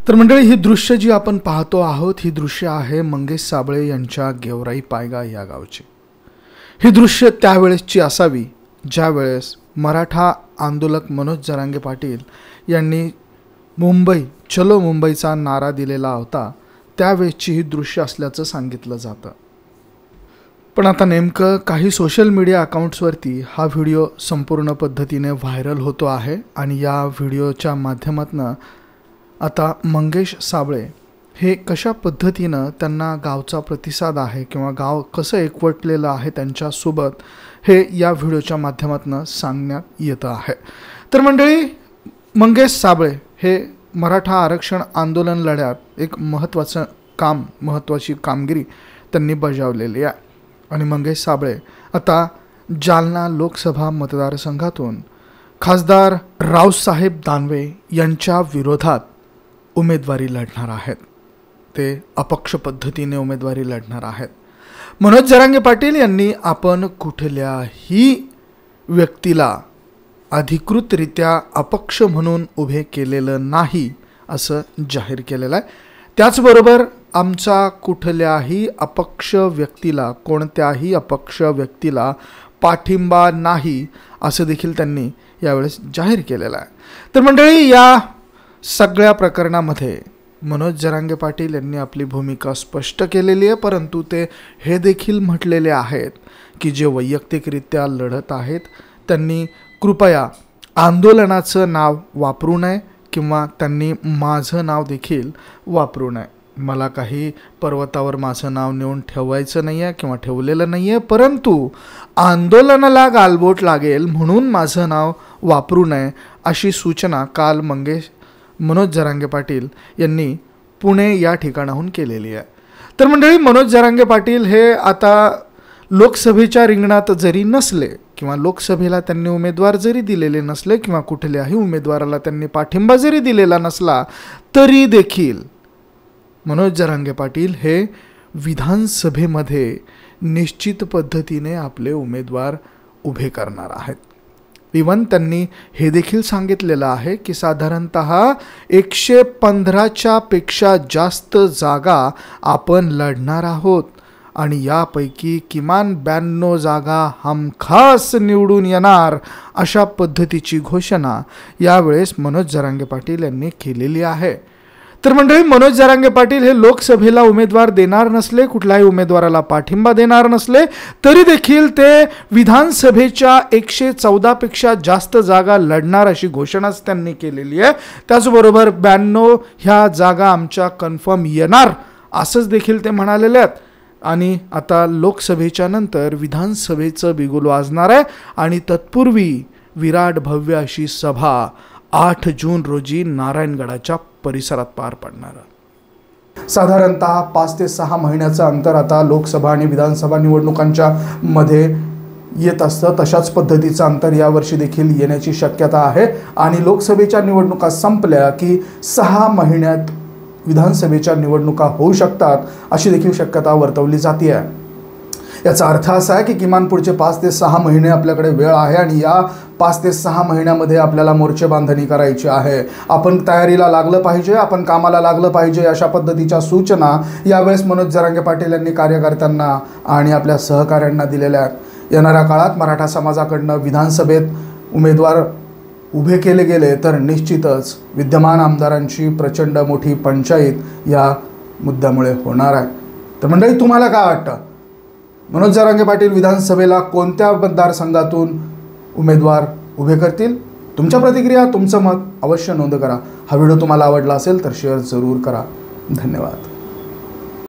तर मंडळी, ही दृश्य जी आपण पाहतो आहोत ही दृश्य आहे मंगेश साबळे यांच्या गेवराई पायगा या गावची। ही दृश्य त्यावेळेसची असावी ज्यावेळेस मराठा आंदोलक मनोज जरांगे पाटील यांनी मुंबई चलो मुंबईचा नारा दिलेला होता। त्यावेळेसची ही दृश्य असल्याचं सांगितलं जातं। पण आता नेमकं काही सोशल मीडिया अकाउंट्सवरती हा व्हिडिओ संपूर्ण पद्धतीने व्हायरल होतो आहे आणि या व्हिडिओच्या माध्यमातून आता मंगेश साबळे हे कशा पद्धतीनं त्यांना गावचा प्रतिसाद आहे किंवा गाव कसं एकवटलेलं आहे त्यांच्यासोबत हे या व्हिडिओच्या माध्यमातून सांगण्यात येतं आहे। तर मंडळी, मंगेश साबळे हे मराठा आरक्षण आंदोलन लढ्यात एक महत्त्वाची कामगिरी त्यांनी बजावलेली आहे आणि मंगेश साबळे आता जालना लोकसभा मतदारसंघातून खासदार रावसाहेब दानवे यांच्या विरोधात उमेदवारी लढणार आहेत। ते अपक्ष पद्धतीने उमेदवारी लढणार आहेत। मनोज जरांगे पाटील यांनी आपण कुठल्याही व्यक्तीला अधिकृतरित्या अपक्ष म्हणून उभे केलेलं नाही असं जाहीर केलेलं आहे। त्याचबरोबर आमचा कुठल्याही अपक्ष व्यक्तीला कोणत्याही अपक्ष व्यक्तीला पाठिंबा नाही असं देखील त्यांनी यावेळेस जाहीर केलेलं आहे। तर मंडळी, या सगळ्या प्रकरणामध्ये मनोज जरांगे पाटील यांनी आपली भूमिका स्पष्ट केलेली आहे, परंतु ते हे देखील म्हटलेले आहेत की जे वैयक्तिकरित्या लढत आहेत त्यांनी कृपया आंदोलनाचं नाव वापरू नये किंवा त्यांनी माझं नाव देखील वापरू नये। मला काही पर्वतावर माझं नाव नेऊन ठेवायचं नाही आहे किंवा ठेवलेलं नाही आहे, परंतु आंदोलनाला गालबोट लागेल म्हणून माझं नाव वापरू नये अशी सूचना काल मनोज जरांगे पाटील यांनी पुणे या ठिकाणाहून केलेली आहे। तर मंडळी, मनोज जरांगे पाटील हे आता लोकसभेच्या रिंगणात जरी नसले किंवा लोकसभेला त्यांनी उमेदवार जरी दिलेले नसले किंवा कुठल्याही उमेदवाराला त्यांनी पाठिंबा जरी दिलेला नसला तरी देखील मनोज जरांगे पाटील हे विधानसभेमध्ये निश्चित पद्धतीने आपले उमेदवार उभे करणार आहेत। इवन त्यांनी हे देखील सांगितलेलं आहे की साधारणतः 115च्या पेक्षा जास्त जागा आपण लढणार आहोत आणि यापैकी किमान 92 जागा हमखास निवडून येणार अशा पद्धतीची घोषणा यावेळेस मनोज जरांगे पाटील यांनी केलेली आहे। तर मंडळी, मनोज जरांगे पाटील हे लोकसभेला उमेदवार देणार नसले, कुठल्याही उमेदवाराला पाठिंबा देणार नसले तरी देखील ते विधानसभेच्या 114 पेक्षा जास्त जागा लढणार अशी घोषणाच त्यांनी केलेली आहे। त्याचबरोबर 92 ह्या जागा आमच्या कन्फर्म येणार असंच देखील ते म्हणालेले आहेत। आणि आता लोकसभेच्या नंतर विधानसभेचं बिगुल वाजणार आहे आणि तत्पूर्वी विराट भव्य अशी सभा 8 जून रोजी नारायणगडाच्या परिसरात पार पडणार। साधारणतः 5 ते 6 महिन्याचं अंतर आता लोकसभा आणि विधानसभा निवडणुकांच्या मध्ये येत असतं। तशाच पद्धतीचं अंतर यावर्षी देखील येण्याची शक्यता आहे आणि लोकसभेच्या निवडणुका संपल्या की 6 महिन्यात विधानसभेच्या निवडणुका होऊ शकतात अशी देखील शक्यता वर्तवली जाते आहे। याचा अर्थ असा आहे की किमान पुढचे 5 ते 6 महिने आपल्याकडे वेळ आहे आणि या 5 ते 6 महिन्यामध्ये आपल्याला मोर्चे बांधणी करायची आहे। आपण तयारीला लागलं पाहिजे, आपण कामाला लागलं पाहिजे अशा पद्धतीच्या सूचना यावेळेस मनोज जरांगे पाटील यांनी कार्यकर्त्यांना आणि आपल्या सहकाऱ्यांना दिलेल्या आहेत। येणाऱ्या काळात मराठा समाजाकडनं विधानसभेत उमेदवार उभे केले गेले तर निश्चितच विद्यमान आमदारांची प्रचंड मोठी पंचायत या मुद्द्यामुळे होणार आहे। तर मंडळी, तुम्हाला काय वाटतं? मनोज जरांगे पाटील विधानसभेला कोणत्या मतदारसंघातून उमेदवार उभे करतील? तुमच्या प्रतिक्रिया, तुमचं मत अवश्य नोंद करा। हा व्हिडिओ तुम्हाला आवडला असेल तर शेअर जरूर करा। धन्यवाद।